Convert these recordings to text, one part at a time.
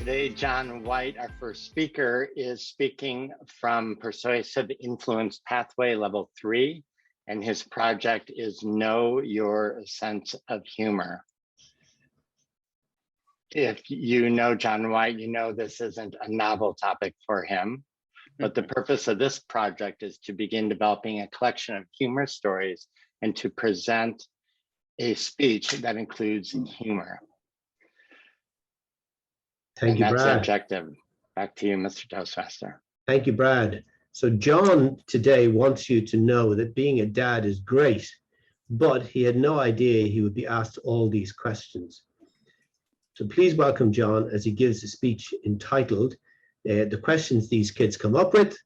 Today, Jon White, our first speaker, is speaking from Persuasive Influence Pathway Level 3, and his project is Know Your Sense of Humor. If you know Jon White, you know this isn't a novel topic for him, but the purpose of this project is to begin developing a collection of humor stories and to present a speech that includes humor. Thank you, Brad. That's the objective. Back to you, Mr. Toastmaster. Thank you, Brad. So Jon today wants you to know that being a dad is great, but he had no idea he would be asked all these questions. So please welcome Jon as he gives a speech entitled The Questions These Kids Come Up With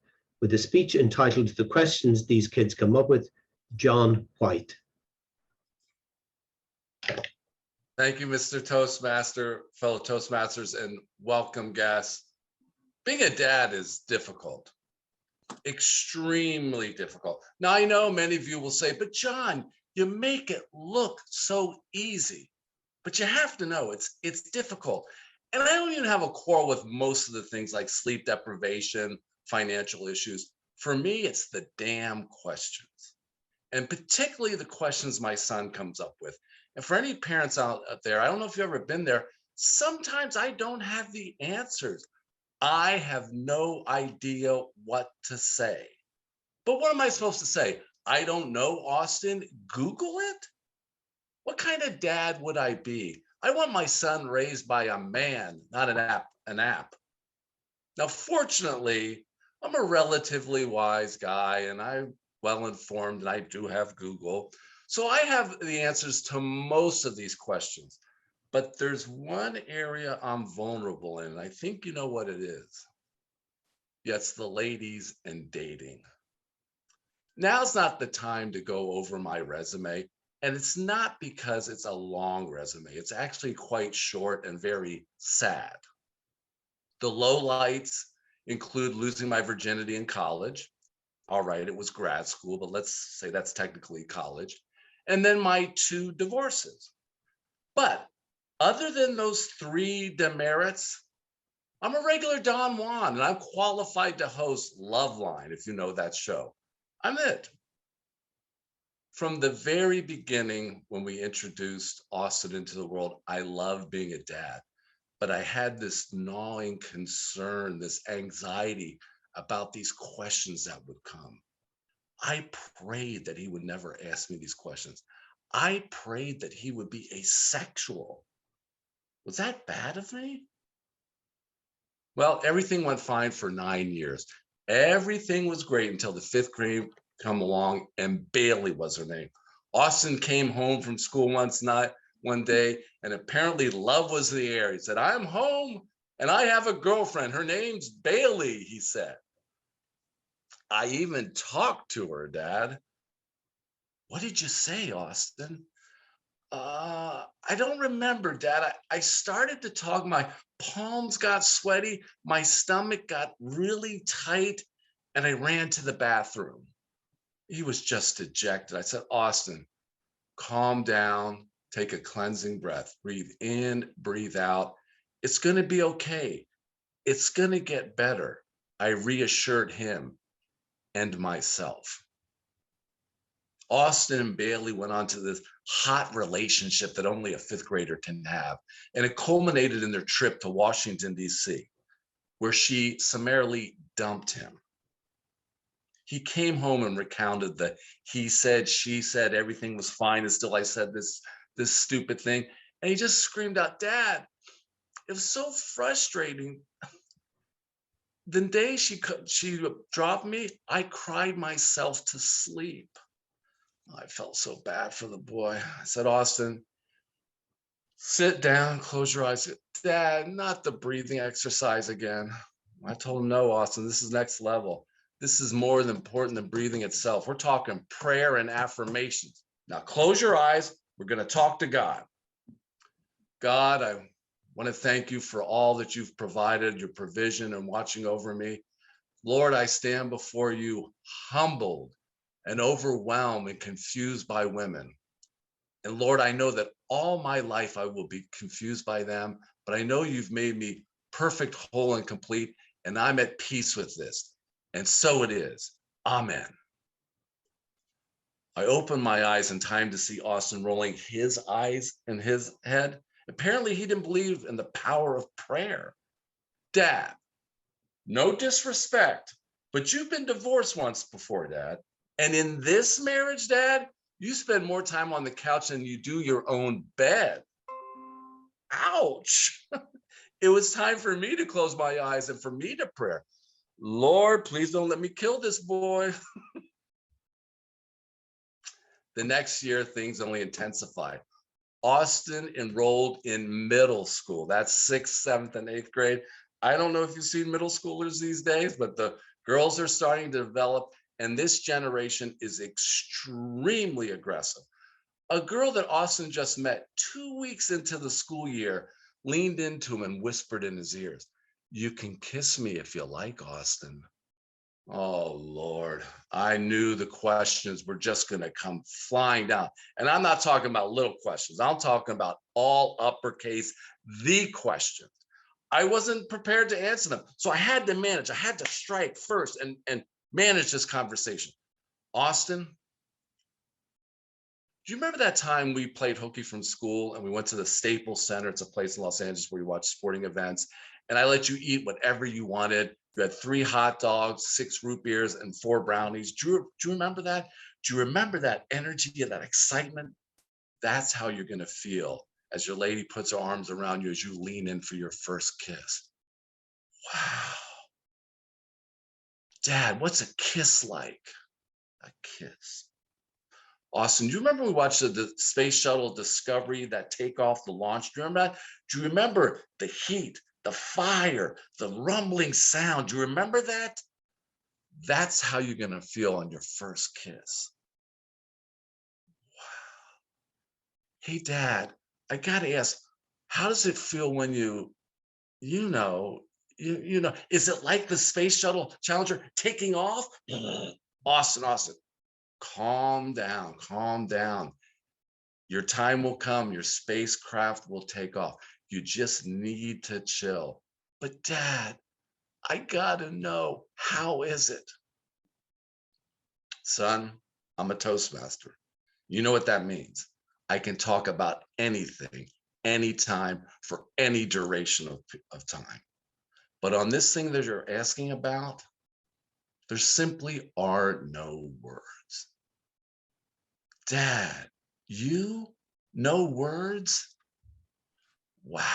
a speech entitled The Questions These Kids Come Up With, Jon White. Thank you, Mr. Toastmaster, fellow Toastmasters, and welcome guests. Being a dad is difficult, extremely difficult. Now, I know many of you will say, but Jon, you make it look so easy. But you have to know it's difficult. And I don't even have a quarrel with most of the things like sleep deprivation, financial issues. For me, it's the damn questions. And particularly the questions my son comes up with. And for any parents out there, I don't know if you've ever been there, sometimes I don't have the answers. I have no idea what to say. But what am I supposed to say? I don't know, Austin. Google it? What kind of dad would I be? I want my son raised by a man, not an app. Now, fortunately, I'm a relatively wise guy and I'm well informed and I do have Google. So I have the answers to most of these questions, but there's one area I'm vulnerable in, and I think you know what it is. Yeah, it's the ladies and dating. Now's not the time to go over my resume, and it's not because it's a long resume. It's actually quite short and very sad. The lowlights include losing my virginity in college. All right, it was grad school, but let's say that's technically college. And then my 2 divorces. But other than those 3 demerits, I'm a regular Don Juan and I'm qualified to host Loveline, if you know that show. I'm it. From the very beginning, when we introduced Austin into the world, I loved being a dad, but I had this gnawing concern, this anxiety about these questions that would come. I prayed that he would never ask me these questions. I prayed that he would be asexual. Was that bad of me? Well, everything went fine for 9 years. Everything was great until the 5th grade come along and Bailey was her name. Austin came home from school one day, and apparently love was in the air. He said, I'm home and I have a girlfriend. Her name's Bailey, he said. I even talked to her, Dad. What did you say, Austin? I don't remember, Dad. I started to talk. My palms got sweaty. My stomach got really tight, and I ran to the bathroom. He was just dejected. I said, Austin, calm down. Take a cleansing breath. Breathe in, breathe out. It's going to be okay. It's going to get better. I reassured him and myself. Austin and Bailey went on to this hot relationship that only a 5th grader can have. And it culminated in their trip to Washington, D.C., where she summarily dumped him. He came home and recounted that he said, she said, everything was fine until I said this stupid thing. And he just screamed out, Dad, it was so frustrating. The day she dropped me, I cried myself to sleep. I felt so bad for the boy. I said, Austin, sit down, close your eyes. Dad, not the breathing exercise again. I told him, no, Austin, this is next level. This is more important than breathing itself. We're talking prayer and affirmations. Now close your eyes. We're going to talk to God. God, I want to thank you for all that you've provided, your provision and watching over me. Lord, I stand before you humbled and overwhelmed and confused by women. And Lord, I know that all my life I will be confused by them, but I know you've made me perfect, whole, and complete, and I'm at peace with this. And so it is. Amen. I opened my eyes in time to see Austin rolling his eyes in his head. Apparently, he didn't believe in the power of prayer. Dad, no disrespect, but you've been divorced once before, Dad. And in this marriage, Dad, you spend more time on the couch than you do your own bed. Ouch. It was time for me to close my eyes and for me to pray. Lord, please don't let me kill this boy. The next year, things only intensified. Austin enrolled in middle school. That's 6th, 7th, and 8th grade. I don't know if you've seen middle schoolers these days, but the girls are starting to develop, and this generation is extremely aggressive. A girl that Austin just met 2 weeks into the school year leaned into him and whispered in his ears, "You can kiss me if you like, Austin." Oh, Lord, I knew the questions were just going to come flying down. And I'm not talking about little questions. I'm talking about all uppercase, the questions. I wasn't prepared to answer them. So I had to manage. I had to strike first and manage this conversation. Austin, do you remember that time we played hooky from school and we went to the Staples Center? It's a place in Los Angeles where you watch sporting events. And I let you eat whatever you wanted. You had 3 hot dogs, 6 root beers, and 4 brownies. Do you remember that? Do you remember that energy and that excitement? That's how you're going to feel as your lady puts her arms around you as you lean in for your first kiss. Wow. Dad, what's a kiss like? A kiss. Austin, do you remember we watched the Space Shuttle Discovery, that takeoff, the launch? Do you remember that? Do you remember the heat, the fire, the rumbling sound? Do you remember that? That's how you're going to feel on your first kiss. Wow. Hey, Dad, I got to ask, how does it feel when you know, is it like the Space Shuttle Challenger taking off? Austin, calm down, calm down. Your time will come. Your spacecraft will take off. You just need to chill. But Dad, I gotta know, how is it? Son, I'm a Toastmaster. You know what that means. I can talk about anything, anytime, for any duration of time. But on this thing that you're asking about, there simply are no words. Dad, you? No words? Wow.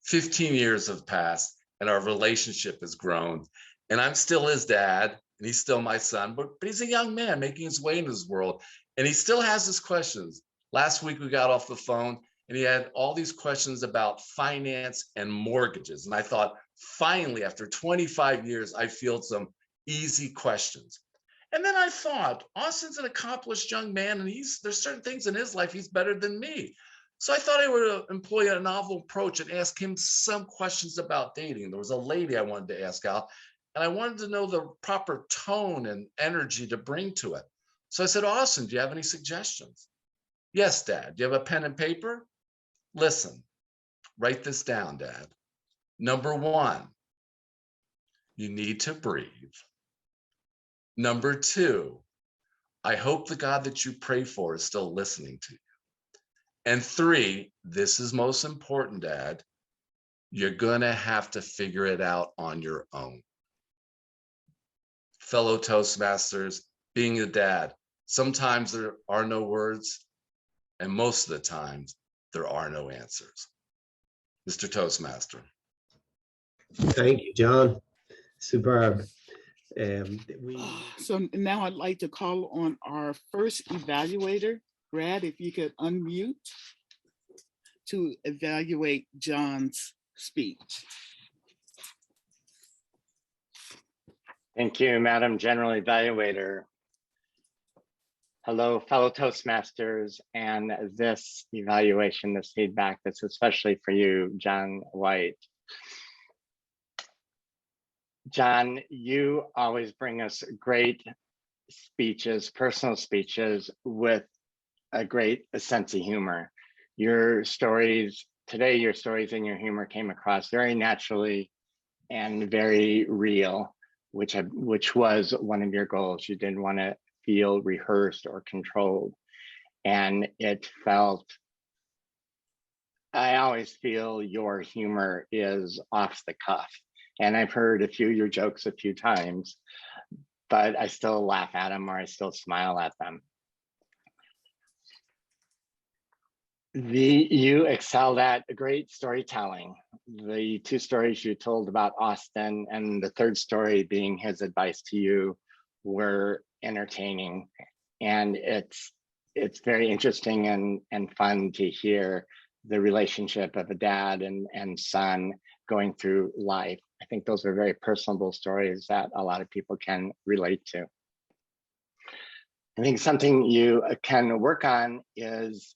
15 years have passed and our relationship has grown. And I'm still his dad and he's still my son, but he's a young man making his way in this world. And he still has his questions. Last week we got off the phone and he had all these questions about finance and mortgages. And I thought, finally, after 25 years, I field some easy questions. And then I thought, Austin's an accomplished young man and there's certain things in his life he's better than me. So I thought I would employ a novel approach and ask him some questions about dating. There was a lady I wanted to ask out, and I wanted to know the proper tone and energy to bring to it. So I said, Austin, do you have any suggestions? Yes, Dad. Do you have a pen and paper? Listen, write this down, Dad. Number 1, you need to breathe. Number 2, I hope the God that you pray for is still listening to you. And 3, this is most important, Dad, you're gonna have to figure it out on your own. Fellow Toastmasters, being a dad, sometimes there are no words, and most of the times there are no answers. Mr. Toastmaster. Thank you, John. Superb. So now I'd like to call on our first evaluator. Brad, if you could unmute to evaluate John's speech. Thank you, Madam General Evaluator. Hello, fellow Toastmasters, and this evaluation, this feedback, that's especially for you, Jon White. John, you always bring us great speeches, personal speeches with a great sense of humor. Your stories today your stories and your humor came across very naturally and very real, which was one of your goals. You didn't want to feel rehearsed or controlled. And it felt, I always feel your humor is off the cuff. And I've heard a few of your jokes a few times, but I still laugh at them or I still smile at them. You excelled at great storytelling. The 2 stories you told about Austin and the 3rd story being his advice to you were entertaining. And it's very interesting and fun to hear the relationship of a dad and son going through life. I think those are very personable stories that a lot of people can relate to. I think something you can work on is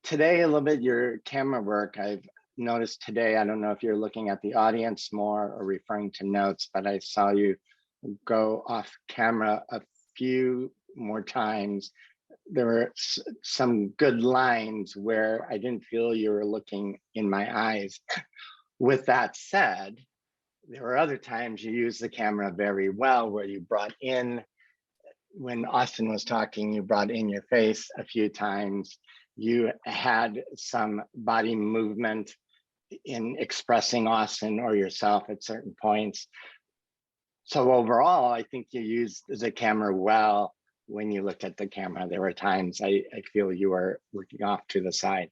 today a little bit your camera work. I've noticed today, I don't know if you're looking at the audience more or referring to notes, but I saw you go off camera a few more times. There were some good lines where I didn't feel you were looking in my eyes. With that said, there were other times you used the camera very well where you brought in, when Austin was talking, you brought in your face a few times. You had some body movement in expressing Austin or yourself at certain points. So overall, I think you used the camera well when you looked at the camera. There were times I feel you were looking off to the side.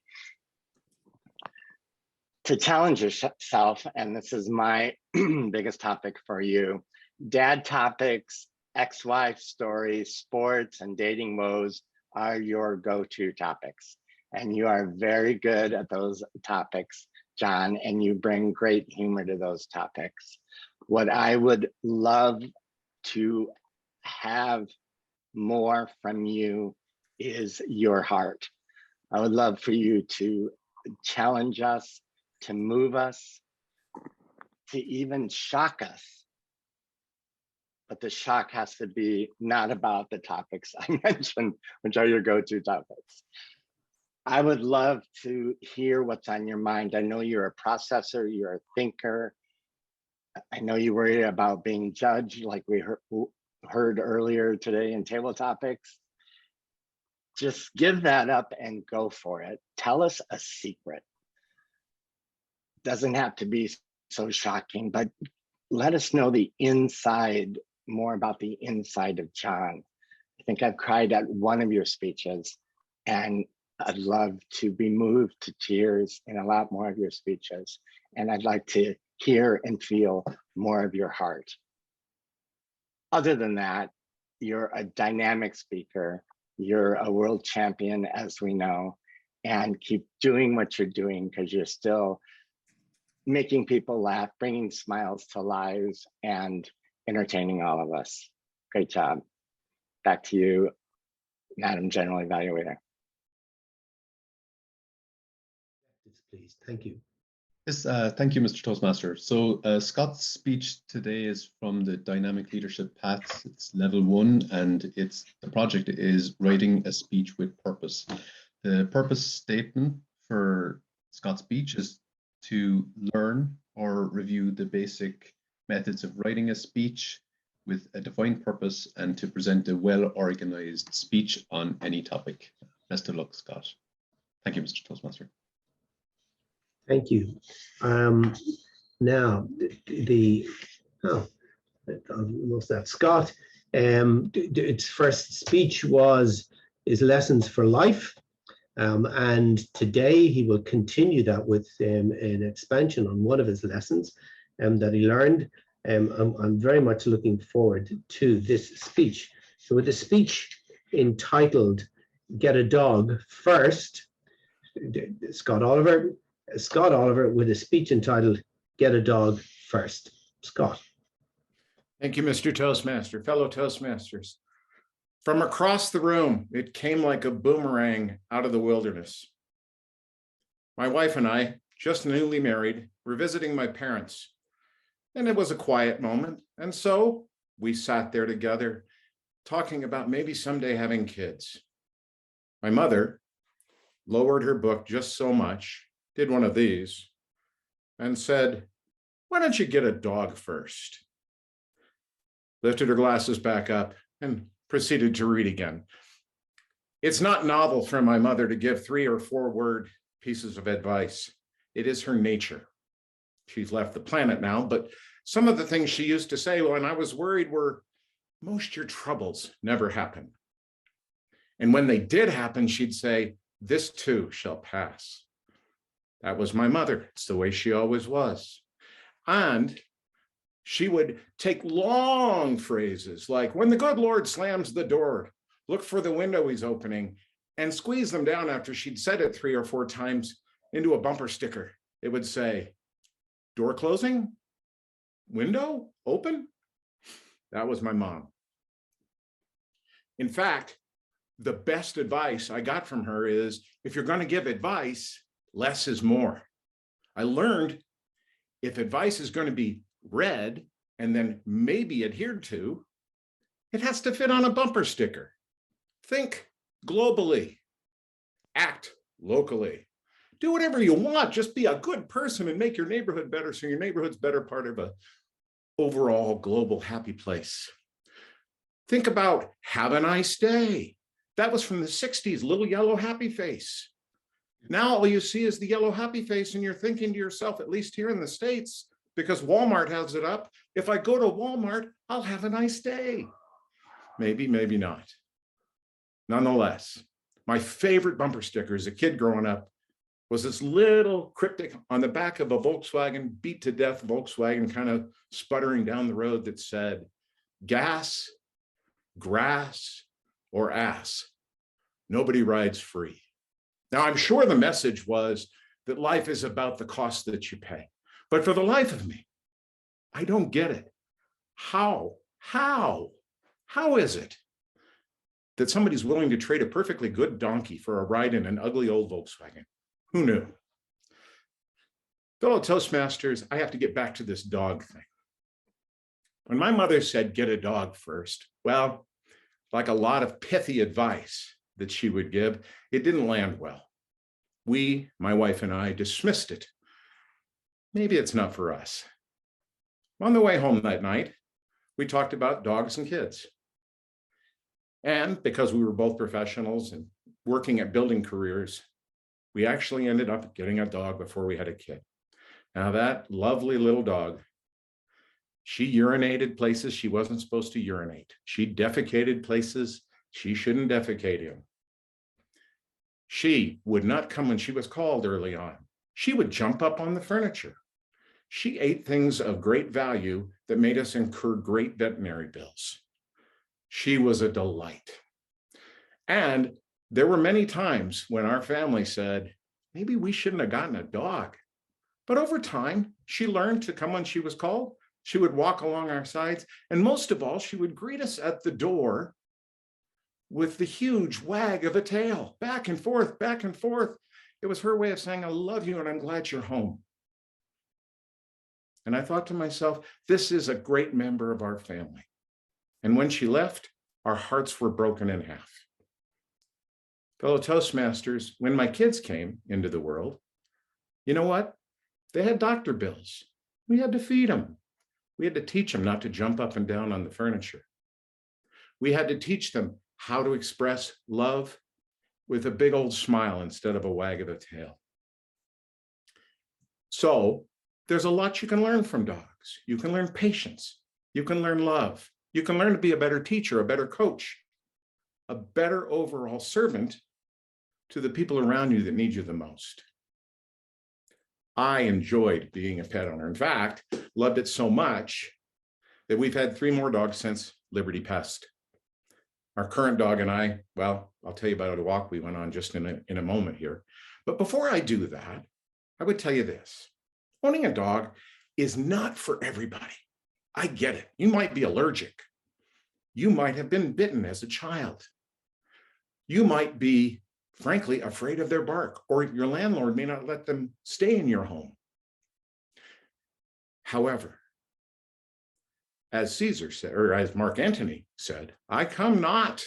To challenge yourself, and this is my biggest topic for you, dad topics, ex-wife stories, sports, and dating woes are your go-to topics. And you are very good at those topics, Jon, and you bring great humor to those topics. What I would love to have more from you is your heart. I would love for you to challenge us, to move us, to even shock us. But the shock has to be not about the topics I mentioned, which are your go-to topics. I would love to hear what's on your mind. I know you're a processor, you're a thinker. I know you worry about being judged, like we heard earlier today in table topics. Just give that up and go for it. Tell us a secret. Doesn't have to be so shocking, but let us know the inside, more about the inside of Jon. I think I've cried at one of your speeches, and I'd love to be moved to tears in a lot more of your speeches. And I'd like to hear and feel more of your heart. Other than that, you're a dynamic speaker. You're a world champion, as we know, and keep doing what you're doing because you're still making people laugh, bringing smiles to lives, and entertaining all of us. Great job. Back to you, Madam General Evaluator. Please, thank you. Yes, thank you, Mr. Toastmaster. So Scott's speech today is from the Dynamic Leadership Paths. It's level 1, and the project is writing a speech with purpose. The purpose statement for Scott's speech is to learn or review the basic methods of writing a speech with a defined purpose and to present a well-organized speech on any topic. Best of luck, Scott. Thank you, Mr. Toastmaster. Thank you. Now, Scott, its first speech is Lessons for Life. And today he will continue that with an expansion on one of his lessons that he learned. I'm very much looking forward to this speech. So with the speech entitled Get a Dog First, Scott Oliver with a speech entitled Get a Dog First. Scott. Thank you, Mr. Toastmaster. Fellow Toastmasters. From across the room, it came like a boomerang out of the wilderness. My wife and I, just newly married, were visiting my parents, and it was a quiet moment. And so we sat there together, talking about maybe someday having kids. My mother lowered her book just so much did one of these, and said, "Why don't you get a dog first?" Lifted her glasses back up and proceeded to read again. It's not novel for my mother to give 3 or 4 word pieces of advice. It is her nature. She's left the planet now, but some of the things she used to say when I was worried were, "Most your troubles never happen." And when they did happen, she'd say, "This too shall pass." That was my mother. It's the way she always was. And she would take long phrases like, "When the good Lord slams the door, look for the window he's opening," and squeeze them down after she'd said it 3 or 4 times into a bumper sticker. It would say, "Door closing, window open." That was my mom. In fact, the best advice I got from her is, if you're going to give advice, less is more. I learned if advice is going to be read and then maybe adhered to, it has to fit on a bumper sticker. Think globally, act locally. Do whatever you want, just be a good person and make your neighborhood better so your neighborhood's better part of an overall global happy place. Think about "Have a nice day." That was from the 60s, little yellow happy face. Now all you see is the yellow happy face and you're thinking to yourself, at least here in the States, because Walmart has it up, if I go to Walmart, I'll have a nice day. Maybe, maybe not. Nonetheless, my favorite bumper sticker as a kid growing up was this little cryptic on the back of a Volkswagen, beat to death Volkswagen, kind of sputtering down the road, that said, "Gas, grass, or ass, nobody rides free." Now, I'm sure the message was that life is about the cost that you pay. But for the life of me, I don't get it. How is it that somebody's willing to trade a perfectly good donkey for a ride in an ugly old Volkswagen? Who knew? Fellow Toastmasters, I have to get back to this dog thing. When my mother said, "Get a dog first," well, like a lot of pithy advice that she would give, it didn't land well. We, my wife and I, dismissed it. Maybe it's not for us. On the way home that night, we talked about dogs and kids. And because we were both professionals and working at building careers, we actually ended up getting a dog before we had a kid. Now that lovely little dog, she urinated places she wasn't supposed to urinate. She defecated places she shouldn't defecate in. She would not come when she was called early on. She would jump up on the furniture. She ate things of great value that made us incur great veterinary bills. She was a delight. And there were many times when our family said, maybe we shouldn't have gotten a dog. But over time, she learned to come when she was called. She would walk along our sides. And most of all, she would greet us at the door with the huge wag of a tail, back and forth, back and forth. It was her way of saying, "I love you and I'm glad you're home." And I thought to myself, this is a great member of our family. And when she left, our hearts were broken in half. Fellow Toastmasters, when my kids came into the world, you know what? They had doctor bills. We had to feed them. We had to teach them not to jump up and down on the furniture. We had to teach them how to express love with a big old smile instead of a wag of the tail. So there's a lot you can learn from dogs. You can learn patience. You can learn love. You can learn to be a better teacher, a better coach, a better overall servant to the people around you that need you the most. I enjoyed being a pet owner. In fact, loved it so much that we've had 3 more dogs since Liberty passed. Our current dog and I, well, I'll tell you about a walk we went on just in a moment here. But before I do that, I would tell you this. Owning a dog is not for everybody. I get it. You might be allergic. You might have been bitten as a child. You might be, frankly, afraid of their bark, or your landlord may not let them stay in your home. However, as Caesar said, or as Mark Antony said, I come not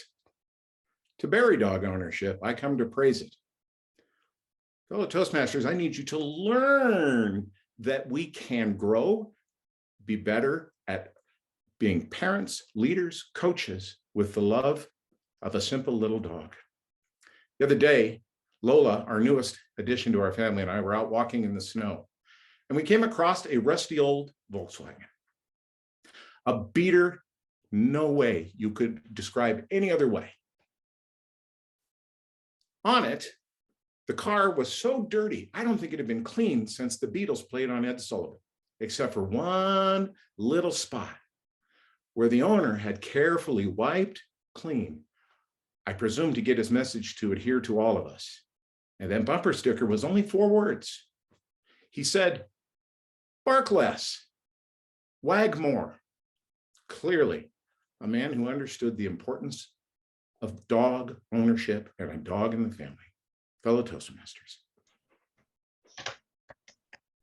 to bury dog ownership, I come to praise it. Fellow Toastmasters, I need you to learn that we can grow, be better at being parents, leaders, coaches with the love of a simple little dog. The other day, Lola, our newest addition to our family, and I were out walking in the snow, and we came across a rusty old Volkswagen. A beater, no way you could describe any other way. On it, the car was so dirty, I don't think it had been cleaned since the Beatles played on Ed Sullivan, except for one little spot where the owner had carefully wiped clean, I presume to get his message to adhere to all of us. And that bumper sticker was only 4 words. He said, "Bark less, wag more." Clearly, a man who understood the importance of dog ownership and a dog in the family. Fellow Toastmasters.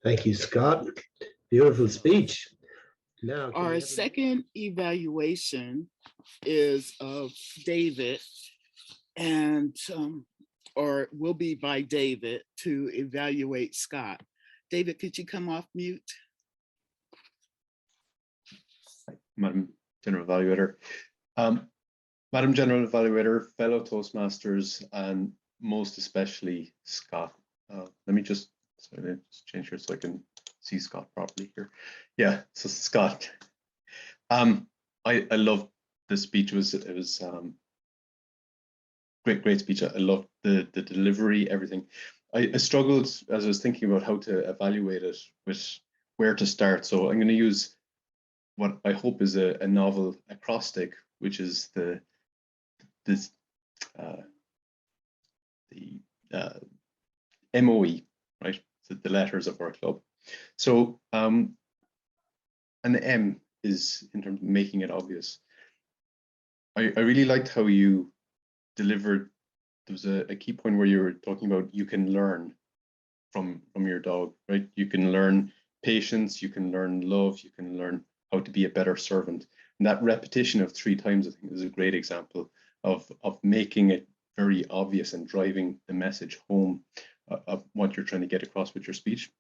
Thank you, Scott. Beautiful speech. Now, can we Our have a- second evaluation is of David, and or will be by David to evaluate Scott. David, could you come off mute? Madam General Evaluator. Madam General Evaluator, fellow Toastmasters, and most especially Scott. Let me just change here so I can see Scott properly here. Yeah, so Scott. I loved the speech. It was great speech. I loved the delivery, everything. I struggled as I was thinking about how to evaluate it with where to start. So I'm going to use what I hope is a novel acrostic, which is the MoE, right? So the letters of our club. So and the M is in terms of making it obvious. I really liked how you delivered. There was a key point where you were talking about you can learn from your dog, right? You can learn patience, you can learn love, you can learn how to be a better servant. And that repetition of 3 times, I think, is a great example of making it very obvious and driving the message home of what you're trying to get across with your speech.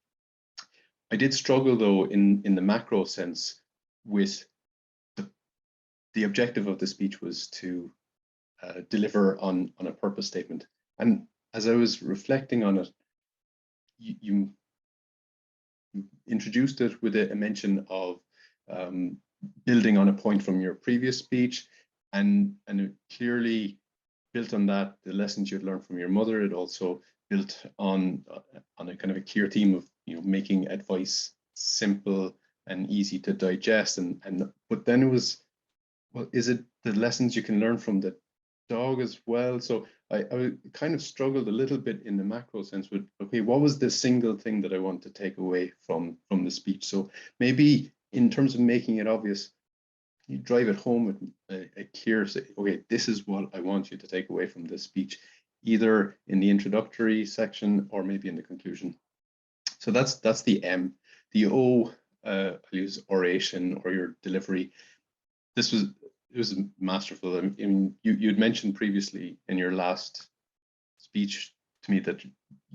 I did struggle, though, in the macro sense with the objective of the speech was to deliver on a purpose statement. And as I was reflecting on it, you introduced it with a mention of building on a point from your previous speech, and it clearly built on that, the lessons you'd learned from your mother. It also built on a kind of a clear theme of making advice simple and easy to digest. But then it was, well, is it the lessons you can learn from the dog as well? So I kind of struggled a little bit in the macro sense with, okay, what was the single thing that I want to take away from the speech? So maybe in terms of making it obvious, you drive it home with a clear, say, okay, this is what I want you to take away from this speech, either in the introductory section or maybe in the conclusion. So that's the M. The O, I'll use oration or your delivery. It was masterful. I mean, you'd mentioned previously in your last speech to me that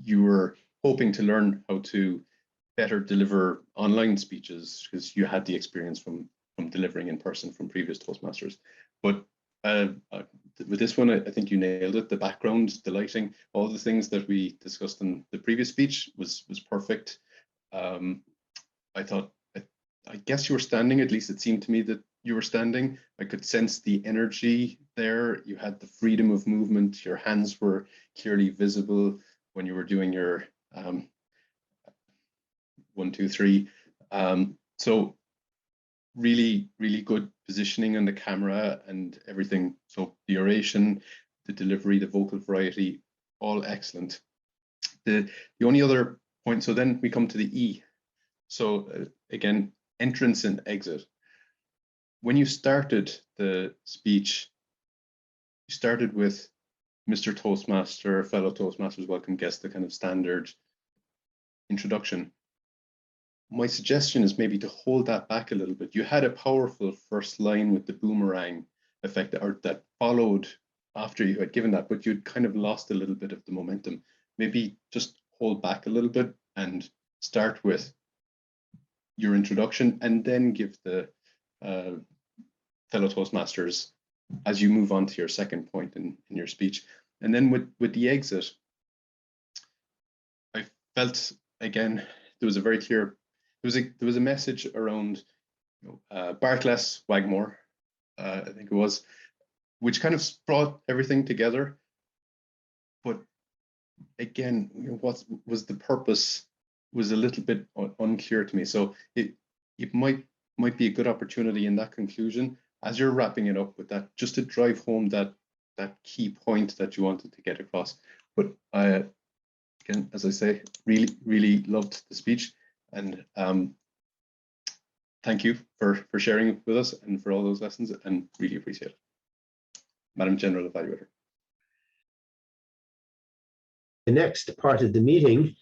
you were hoping to learn how to better deliver online speeches because you had the experience from delivering in person from previous Toastmasters. But with this one, I think you nailed it. The background, the lighting, all the things that we discussed in the previous speech was perfect. I thought, I guess you were standing, at least it seemed to me that you were standing. I could sense the energy there. You had the freedom of movement. Your hands were clearly visible when you were doing your 1, 2, 3. So really, really good positioning on the camera and everything. So the oration, the delivery, the vocal variety, all excellent. The only other point, so then we come to the E. So again, entrance and exit. When you started the speech, you started with Mr. Toastmaster, fellow Toastmasters, welcome guest, the kind of standard introduction. My suggestion is maybe to hold that back a little bit. You had a powerful first line with the boomerang effect that followed after you had given that, but you'd kind of lost a little bit of the momentum. Maybe just hold back a little bit and start with your introduction, and then give the fellow Toastmasters as you move on to your second point in your speech. And then with the exit, I felt, again, there was a very clear, there was a message around, bark less, wag more, I think it was, which kind of brought everything together. But again, what was the purpose was a little bit unclear to me. So it might be a good opportunity in that conclusion, as you're wrapping it up with that, just to drive home that key point that you wanted to get across. But I, again, as I say, really loved the speech, and thank you for sharing it with us and for all those lessons, and really appreciate it. Madam General Evaluator. The next part of the meeting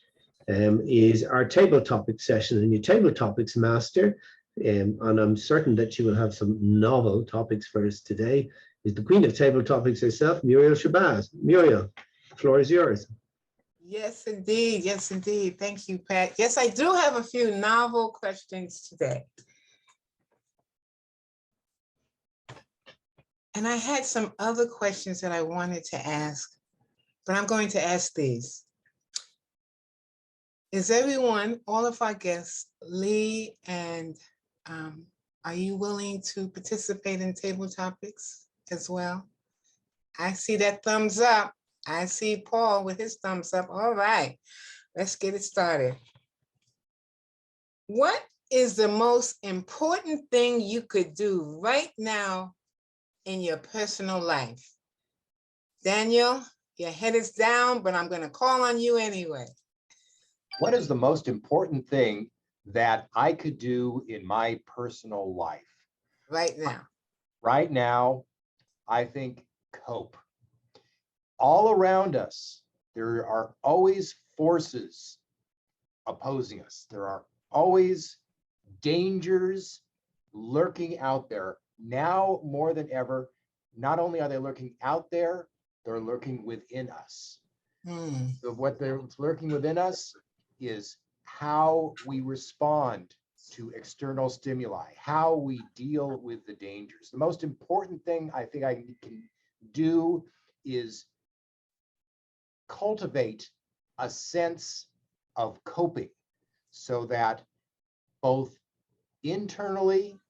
is our table topic session, and your table topics master, and I'm certain that she will have some novel topics for us today, is the queen of table topics herself, MURIEL SHABAZZ. MURIEL, the floor is yours. Yes, indeed. Yes, indeed. Thank you, Pat. Yes, I do have a few novel questions today. And I had some other questions that I wanted to ask, but I'm going to ask these. Is everyone, all of our guests, Lee and are you willing to participate in table topics as well? I see that thumbs up. I see Paul with his thumbs up. All right, let's get it started. What is the most important thing you could do right now in your personal life? Daniel, your head is down, but I'm going to call on you anyway. What is the most important thing that I could do in my personal life? Right now. Right now, I think cope. All around us, there are always forces opposing us. There are always dangers lurking out there. Now more than ever, not only are they lurking out there, they're lurking within us. So what they're lurking within us is how we respond to external stimuli, how we deal with the dangers. The most important thing I think I can do is cultivate a sense of coping, so that both internally,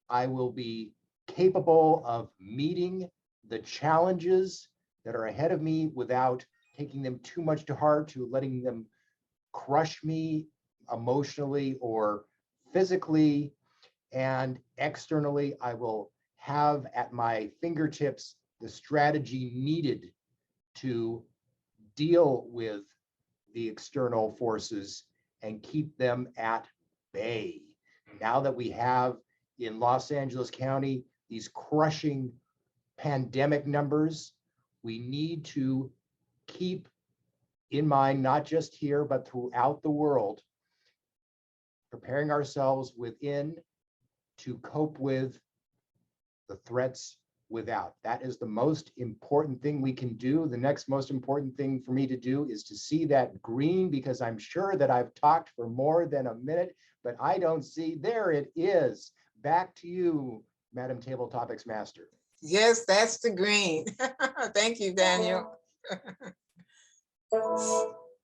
I will be capable of meeting the challenges that are ahead of me without taking them too much to heart, to letting them crush me emotionally or physically. And externally, I will have at my fingertips the strategy needed to deal with the external forces and keep them at bay. Now that we have in Los Angeles County these crushing pandemic numbers, we need to keep in mind, not just here, but throughout the world, preparing ourselves within to cope with the threats without. That is the most important thing we can do. The next most important thing for me to do is to see that green, because I'm sure that I've talked for more than a minute, but I don't see, there it is. Back to you, Madam Table Topics Master. Yes, that's the green. Thank you, Daniel.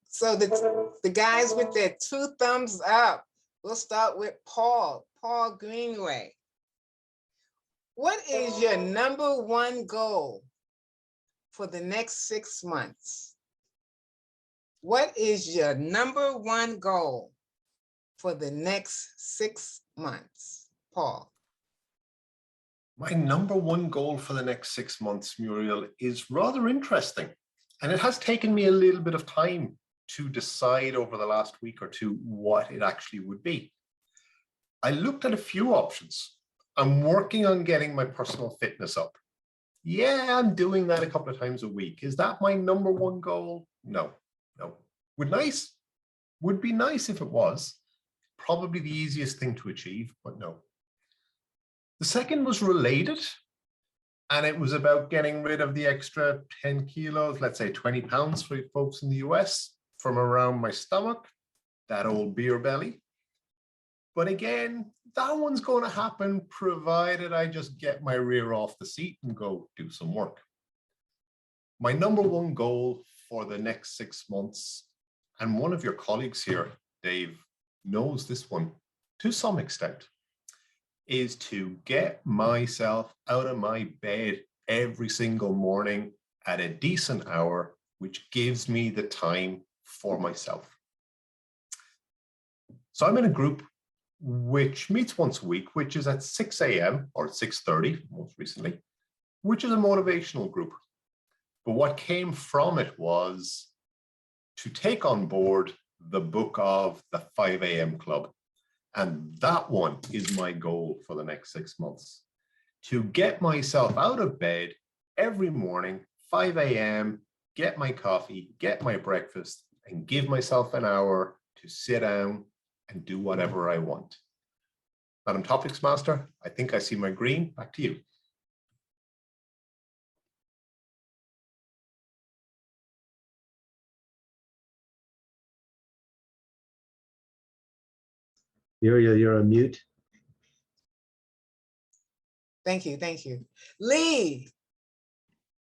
So the guys with their 2 thumbs up, we'll start with Paul Greenway. What is your #1 goal for the next 6 months? What is your #1 goal for the next 6 months, Paul? My #1 goal for the next 6 months, Muriel, is rather interesting. And it has taken me a little bit of time to decide over the last week or two what it actually would be. I looked at a few options. I'm working on getting my personal fitness up. Yeah, I'm doing that a couple of times a week. Is that my #1 goal? No. Would be nice if it was. Probably the easiest thing to achieve, but no. The second was related, and it was about getting rid of the extra 10 kilos, let's say 20 pounds for folks in the US, from around my stomach, that old beer belly. But again, that one's going to happen provided I just get my rear off the seat and go do some work. My number one goal for the next 6 months, and one of your colleagues here, Dave, knows this one to some extent, is to get myself out of my bed every single morning at a decent hour, which gives me the time for myself. So I'm in a group which meets once a week, which is at 6 a.m. or 6:30 most recently, which is a motivational group. But what came from it was to take on board the book of the 5 a.m. club. And that one is my goal for the next 6 months, to get myself out of bed every morning, 5 a.m., get my coffee, get my breakfast, and give myself an hour to sit down and do whatever I want. Madam Topics Master, I think I see my green. Back to you. Muriel, you're on mute. Thank you, thank you. Lee,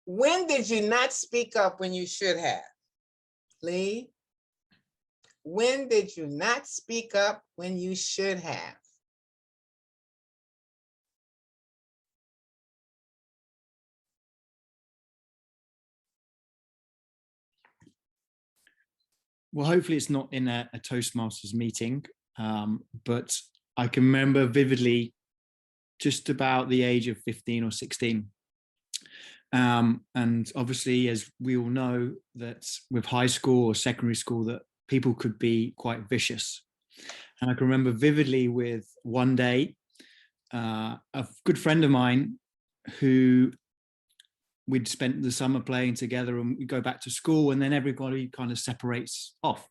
when did you not speak up when you should have? Lee, when did you not speak up when you should have? Well, hopefully it's not in a Toastmasters meeting, but I can remember vividly just about the age of 15 or 16. And obviously, as we all know, that with high school or secondary school, that people could be quite vicious. And I can remember vividly with one day, a good friend of mine who we'd spent the summer playing together, and we go back to school, and then everybody kind of separates off.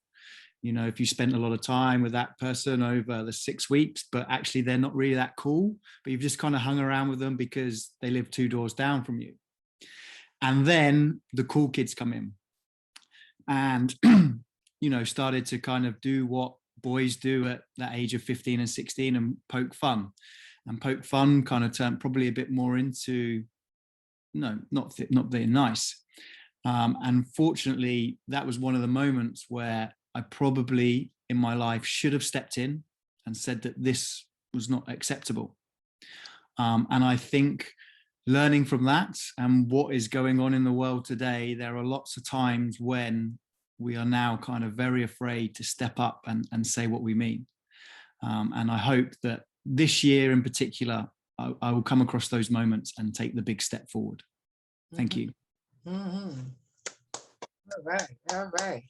You know, if you spent a lot of time with that person over the 6 weeks, but actually they're not really that cool, but you've just kind of hung around with them because they live 2 doors down from you. And then the cool kids come in and, you know, started to kind of do what boys do at that age of 15 and 16 and poke fun. And poke fun kind of turned probably a bit more into, no, not very nice. And fortunately, that was one of the moments where I probably in my life should have stepped in and said that this was not acceptable. And I think learning from that and what is going on in the world today, there are lots of times when we are now kind of very afraid to step up and say what we mean. And I hope that this year in particular, I will come across those moments and take the big step forward. Thank you. Mm-hmm. All right, all right.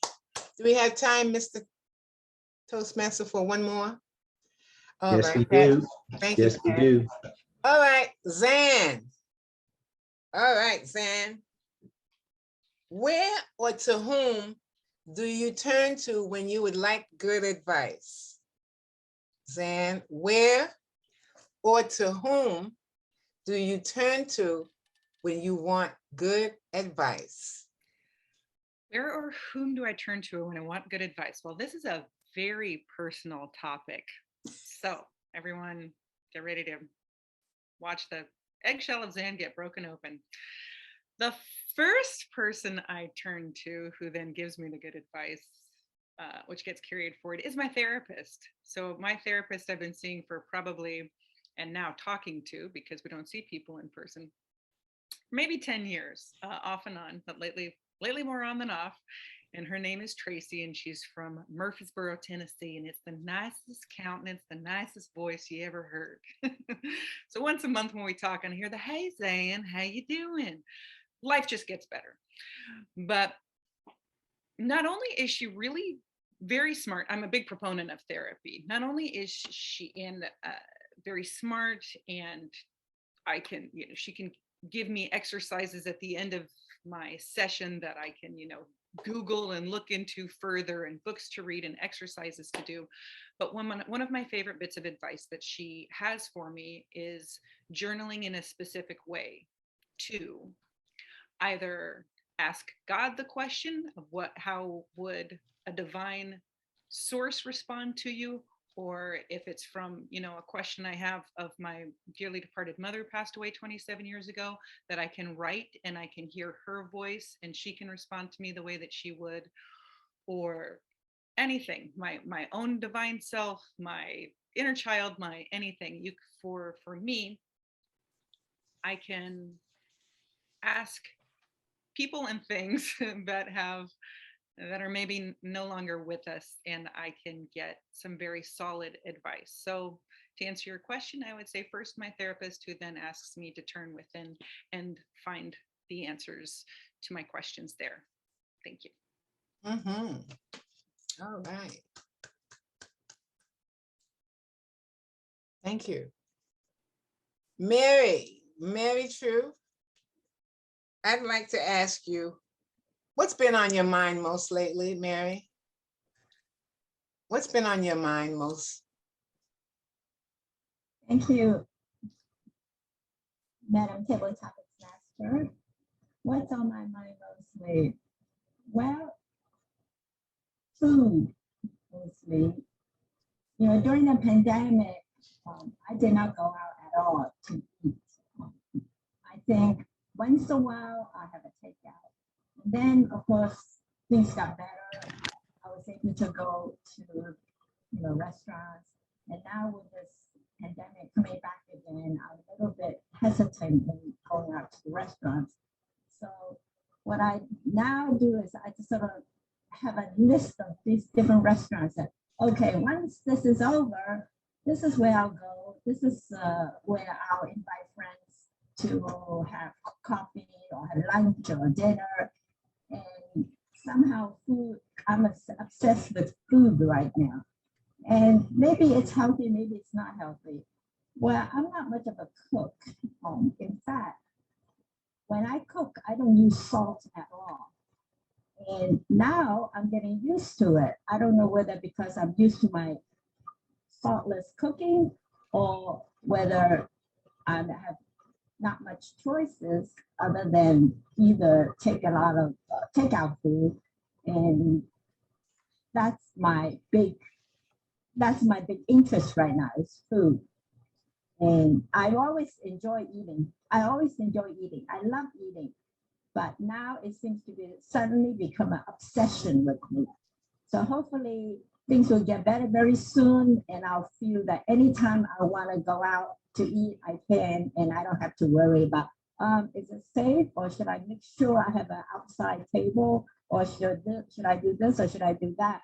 Do we have time, Mr. Toastmaster, for one more? All Yes, right, we do. Thank you. Yes, we do. All right, Zan. All right, Zan. Where or to whom do you turn to when you would like good advice? Zan, where or to whom do you turn to when you want good advice? Where or whom do I turn to when I want good advice? Well, this is a very personal topic. So everyone get ready to watch the eggshell of Zan get broken open. The first person I turn to who then gives me the good advice, which gets carried forward, is my therapist. So my therapist I've been seeing for probably, and now talking to, because we don't see people in person, maybe 10 years, off and on, but lately more on than off. And her name is Tracy, and she's from Murfreesboro, Tennessee. And it's the nicest countenance, the nicest voice you ever heard. So once a month when we talk, and I hear the, "Hey, Zan, how you doing?" Life just gets better. But not only is she really very smart, I'm a big proponent of therapy. Not only is she very smart, and I can, you know, she can give me exercises at the end of my session that I can, you know, Google and look into further, and books to read and exercises to do. But one of my favorite bits of advice that she has for me is journaling in a specific way to either ask God the question of how would a divine source respond to you, or if it's from, a question I have of my dearly departed mother who passed away 27 years ago, that I can write and I can hear her voice and she can respond to me the way that she would, or anything, my own divine self, my inner child, my anything. For me, I can ask people and things that are maybe no longer with us, and I can get some very solid advice. So to answer your question, I would say first my therapist, who then asks me to turn within and find the answers to my questions there. Thank you. Mm-hmm. All right. Thank you. Mary True, I'd like to ask you, what's been on your mind most lately, Mary? What's been on your mind most? Thank you, Madam Table Topics Master. What's on my mind mostly? Well, food mostly. During the pandemic, I did not go out at all to eat. I think once in a while I have a takeout. And then, of course, things got better. I was able to go to, restaurants. And now with this pandemic coming back again, I'm a little bit hesitant in going out to the restaurants. So what I now do is I just sort of have a list of these different restaurants that, okay, once this is over, this is where I'll go. This is where I'll invite friends to have coffee or have lunch or dinner. And somehow food, I'm obsessed with food right now. And maybe it's healthy, maybe it's not healthy. Well, I'm not much of a cook. In fact, when I cook, I don't use salt at all. And now I'm getting used to it. I don't know whether because I'm used to my saltless cooking or whether I have not much choices other than either take a lot of takeout food, and that's my big interest right now is food. And I always enjoy eating. I love eating, but now it seems to be suddenly become an obsession with me. So hopefully things will get better very soon, and I'll feel that anytime I want to go out to eat, I can, and I don't have to worry about, is it safe, or should I make sure I have an outside table, or should I do this, or should I do that?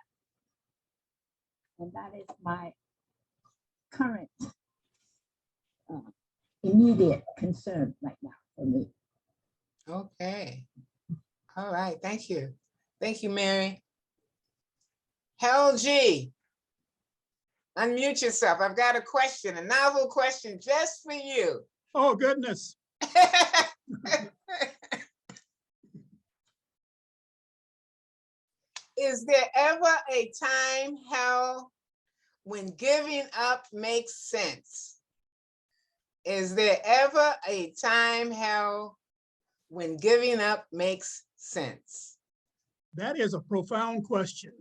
And that is my current immediate concern right now for me. Okay. All right. Thank you. Thank you, Mary. Hal G, unmute yourself. I've got a question, a novel question just for you. Oh, goodness. Is there ever a time, Hal, when giving up makes sense? Is there ever a time, Hal, when giving up makes sense? That is a profound question.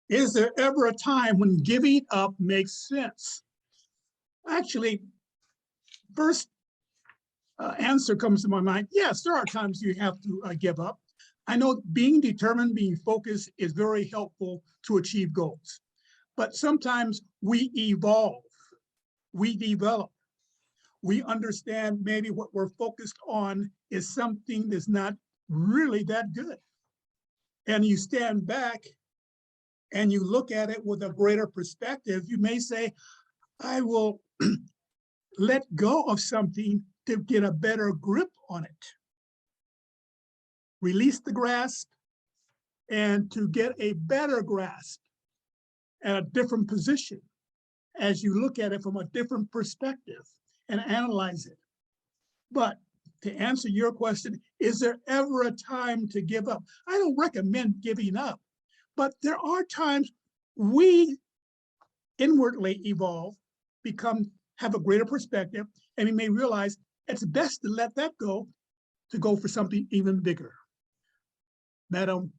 Is there ever a time when giving up makes sense? Actually, first answer comes to my mind. Yes, there are times you have to give up. I know being determined, being focused is very helpful to achieve goals. But sometimes we evolve, we develop. We understand maybe what we're focused on is something that's not really that good. And you stand back and you look at it with a greater perspective. You may say, I will let go of something to get a better grip on it. Release the grasp and to get a better grasp at a different position as you look at it from a different perspective and analyze it. But to answer your question, is there ever a time to give up? I don't recommend giving up, but there are times we inwardly evolve, have a greater perspective, and we may realize it's best to let that go, to go for something even bigger. Madam,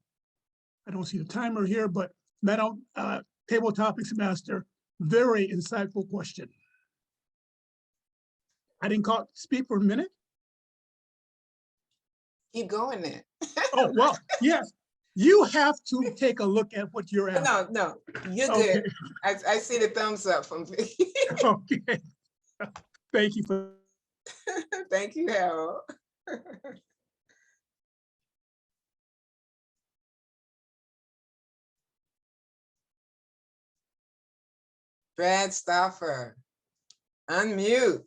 I don't see the timer here, but Madam Table Topics Master, very insightful question. I didn't speak for a minute. Keep going then. Oh, well, yes. You have to take a look at what you're asking. No, you're Okay. good. I see the thumbs up from Vicky. Okay. Thank you for. Thank you, Harold. Brad Stauffer, unmute.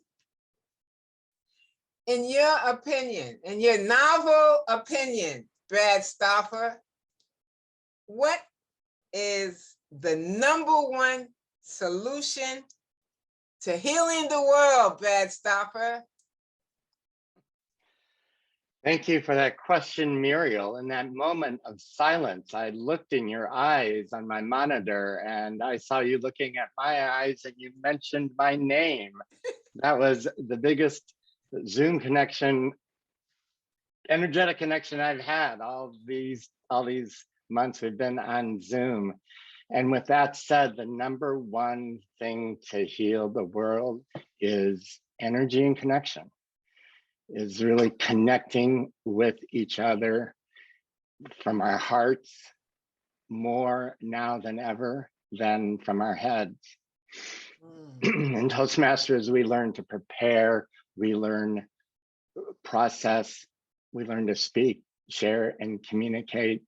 In your opinion, in your novel opinion, Brad Stauffer, what is the #1 solution to healing the world, Brad Stauffer? Thank you for that question, Muriel. In that moment of silence, I looked in your eyes on my monitor and I saw you looking at my eyes and you mentioned my name. That was the biggest Zoom connection, energetic connection I've had all these months we've been on Zoom. And with that said, the #1 thing to heal the world is energy and connection, is really connecting with each other from our hearts more now than ever than from our heads. In Toastmasters, we learn to prepare, we learn process, we learn to speak, share, and communicate.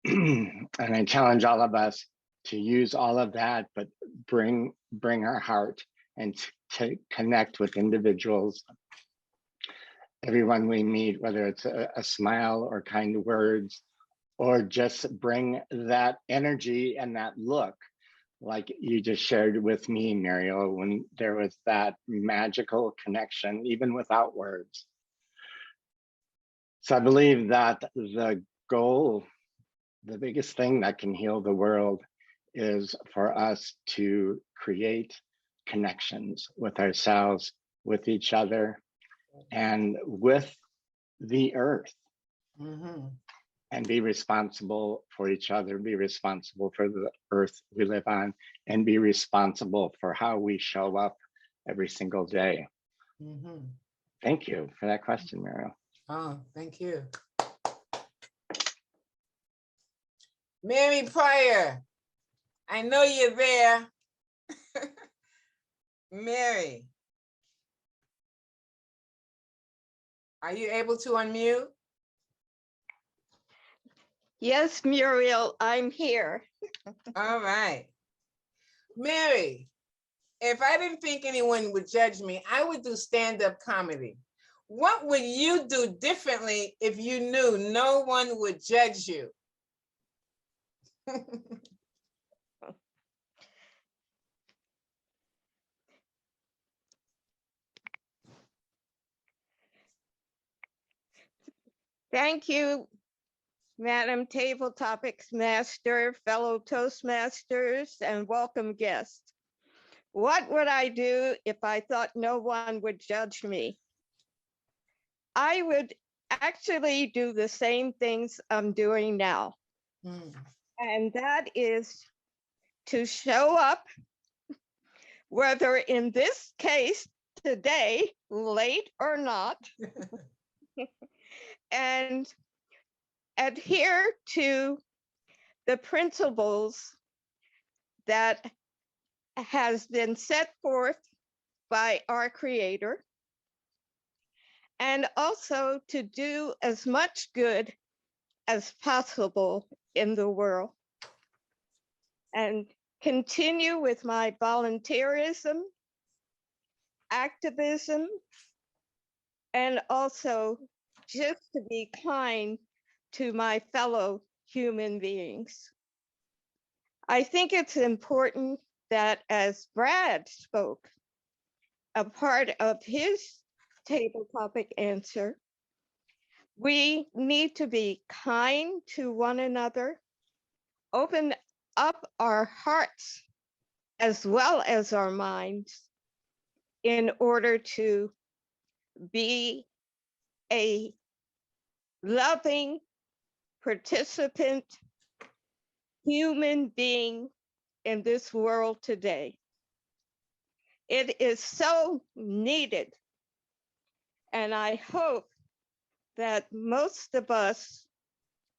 And I challenge all of us to use all of that, but bring our heart and to connect with individuals. Everyone we meet, whether it's a smile or kind words, or just bring that energy and that look, like you just shared with me, Muriel, when there was that magical connection, even without words. So I believe that the goal, the biggest thing that can heal the world is for us to create connections with ourselves, with each other, and with the earth. And be responsible for each other, be responsible for the earth we live on, and be responsible for how we show up every single day. Thank you for that question, Muriel. Oh, thank you. Mary Pryor, I know you're there. Mary, are you able to unmute? Yes, Muriel, I'm here. All right. Mary, if I didn't think anyone would judge me, I would do stand-up comedy. What would you do differently if you knew no one would judge you? Thank you, Madam Table Topics Master, fellow Toastmasters, and welcome guests. What would I do if I thought no one would judge me? I would actually do the same things I'm doing now. And that is to show up, whether in this case today, late or not, and adhere to the principles that has been set forth by our Creator, and also to do as much good as possible in the world, and continue with my volunteerism, activism, and also just to be kind to my fellow human beings. I think it's important that, as Brad spoke, a part of his table topic answer, we need to be kind to one another, open up our hearts as well as our minds in order to be a loving participant, human being in this world today. It is so needed. And I hope that most of us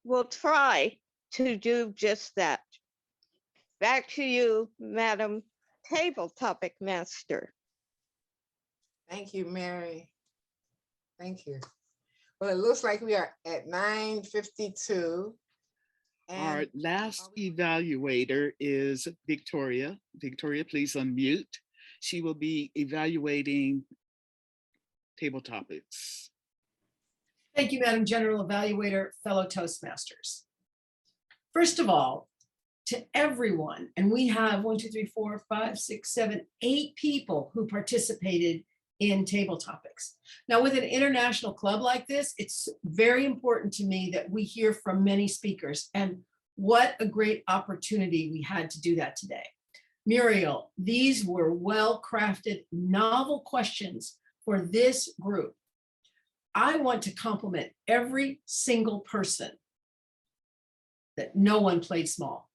will try to do just that. Back to you, Madam Table Topic Master. Thank you, Mary. Thank you. Well, it looks like we are at 9:52. Our last evaluator is Victoria. Victoria, please unmute. She will be evaluating table topics. Thank you, Madam General Evaluator, fellow Toastmasters. First of all, to everyone, and we have 1, 2, 3, 4, 5, 6, 7, 8 people who participated in table topics. Now, with an international club like this, it's very important to me that we hear from many speakers, and what a great opportunity we had to do that today. Muriel, these were well-crafted, novel questions for this group. I want to compliment every single person that no one played small.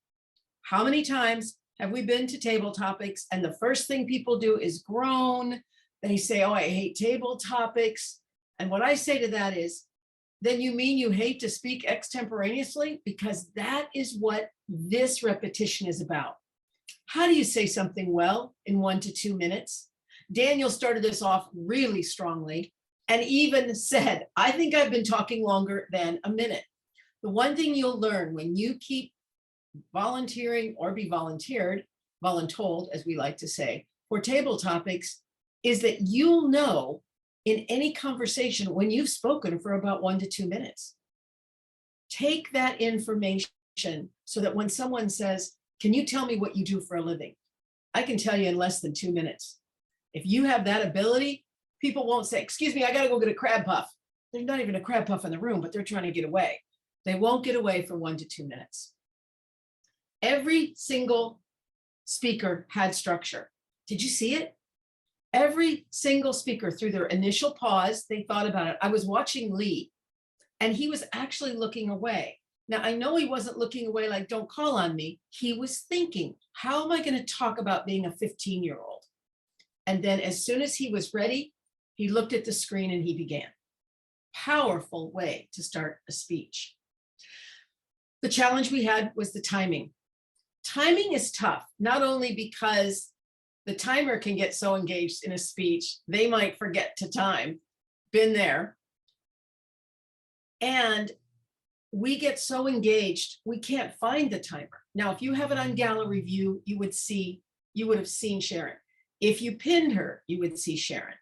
How many times have we been to table topics and the first thing people do is groan? They say, oh, I hate table topics. And what I say to that is, then you mean you hate to speak extemporaneously? Because that is what this repetition is about. How do you say something well in 1 to 2 minutes? Daniel started this off really strongly and even said, I think I've been talking longer than a minute. The one thing you'll learn when you keep volunteering or be volunteered, voluntold, as we like to say, for table topics, is that you'll know in any conversation when you've spoken for about 1 to 2 minutes. Take that information so that when someone says, can you tell me what you do for a living? I can tell you in less than 2 minutes. If you have that ability, people won't say, excuse me, I gotta go get a crab puff. There's not even a crab puff in the room, but they're trying to get away. They won't get away for 1 to 2 minutes. Every single speaker had structure. Did you see it? Every single speaker, through their initial pause, they thought about it. I was watching Lee, and he was actually looking away. Now, I know he wasn't looking away like, don't call on me. He was thinking, how am I going to talk about being a 15-year-old? And then as soon as he was ready, he looked at the screen and he began. Powerful way to start a speech. The challenge we had was the timing. Timing is tough, not only because the timer can get so engaged in a speech, they might forget to time. Been there. And we get so engaged, we can't find the timer. Now, if you have it on gallery view, you would have seen Sharon. If you pinned her, you would see Sharon.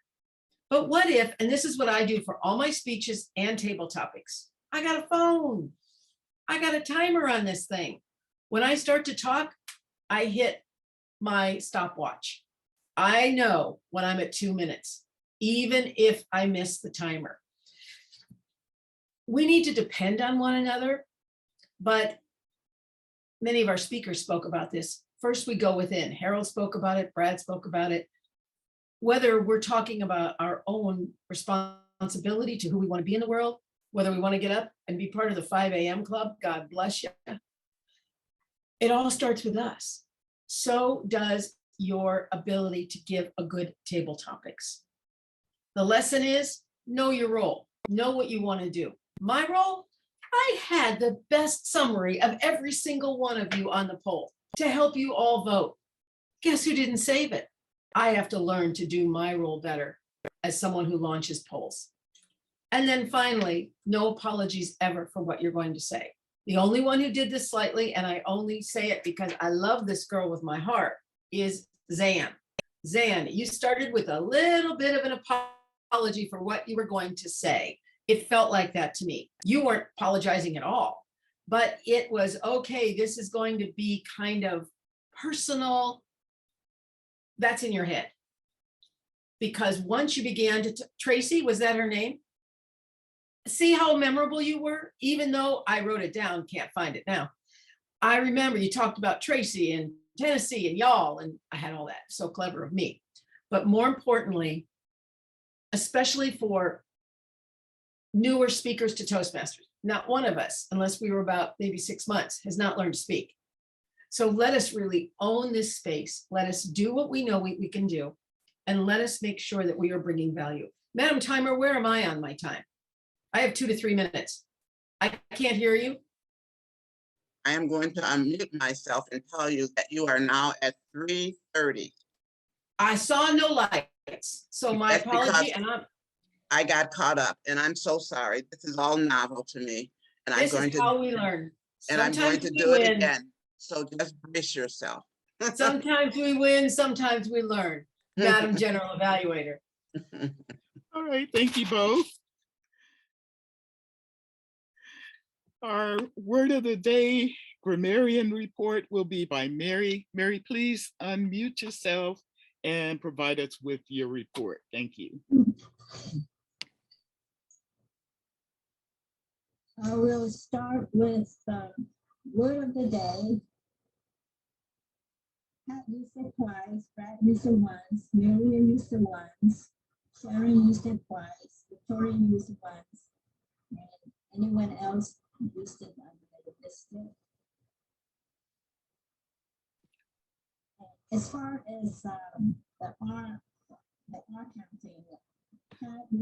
But what if, and this is what I do for all my speeches and table topics, I got a phone. I got a timer on this thing. When I start to talk, I hit my stopwatch. I know when I'm at 2 minutes, even if I miss the timer. We need to depend on one another, but many of our speakers spoke about this. First, we go within. Harold spoke about it, Brad spoke about it. Whether we're talking about our own responsibility to who we want to be in the world, whether we want to get up and be part of the 5 a.m. club, God bless you. It all starts with us. So does your ability to give a good table topics. The lesson is know your role, know what you want to do. My role, I had the best summary of every single one of you on the poll to help you all vote. Guess who didn't save it? I have to learn to do my role better as someone who launches polls. And then finally, no apologies ever for what you're going to say. The only one who did this slightly, and I only say it because I love this girl with my heart, is Zan. Zan, you started with a little bit of an apology for what you were going to say. It felt like that to me. You weren't apologizing at all, but it was, okay, this is going to be kind of personal. That's in your head. Because once you began to, Tracy, was that her name? See how memorable you were? Even though I wrote it down, can't find it now. I remember you talked about Tracy and Tennessee and y'all, and I had all that. So clever of me. But more importantly, especially for newer speakers to Toastmasters, not one of us, unless we were about maybe 6 months, has not learned to speak. So let us really own this space. Let us do what we know we can do. And let us make sure that we are bringing value. Madam Timer, where am I on my time? I have 2 to 3 minutes. I can't hear you. I am going to unmute myself and tell you that you are now at 3:30. I saw no lights. So my That's because apology. And I got caught up and I'm so sorry. This is all novel to me. And I'm this going is to how we learn. and I'm going Sometimes to we do it win. again. So just brace yourself. Sometimes we win, sometimes we learn. Madam General Evaluator. All right, thank you both. Our word of the day grammarian report will be by Mary. Mary, please unmute yourself and provide us with your report. Thank you. I will start with the word of the day. Pat used it twice, Brad used it once, Muriel used it once, Sharon used it twice, Victoria used it once, and anyone else used it, I might have missed it. As far as the R counting.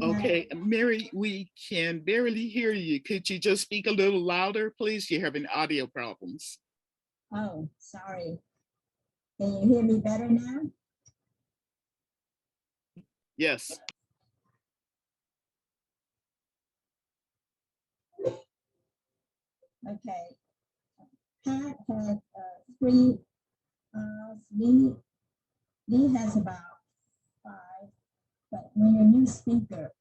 Okay, Mary, we can barely hear you. Could you just speak a little louder, please? You're having audio problems. Oh, sorry. Can you hear me better now? Yes. Okay. Pat had 3. Lee has about 5. But when you're a new speaker,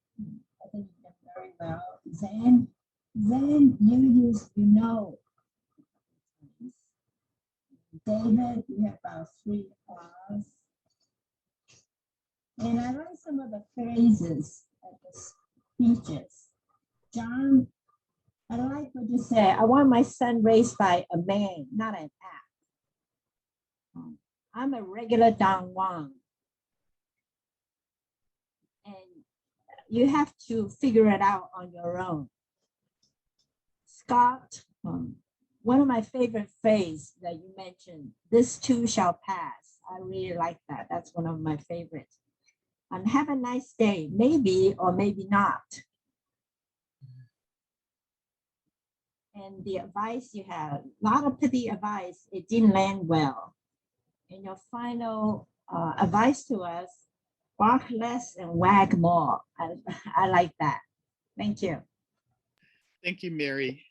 I think you did very well. Zan, you know. David, you have about 3 applause. And I like some of the phrases of the speeches. John, I like what you said. I want my son raised by a man, not an act. I'm a regular Don Juan. And you have to figure it out on your own. Scott, one of my favorite phrases that you mentioned, this too shall pass. I really like that. That's one of my favorites. Have a nice day, maybe or maybe not. And the advice you have, a lot of pithy advice, it didn't land well. And your final advice to us, bark less and wag more. I like that. Thank you. Thank you, Mary.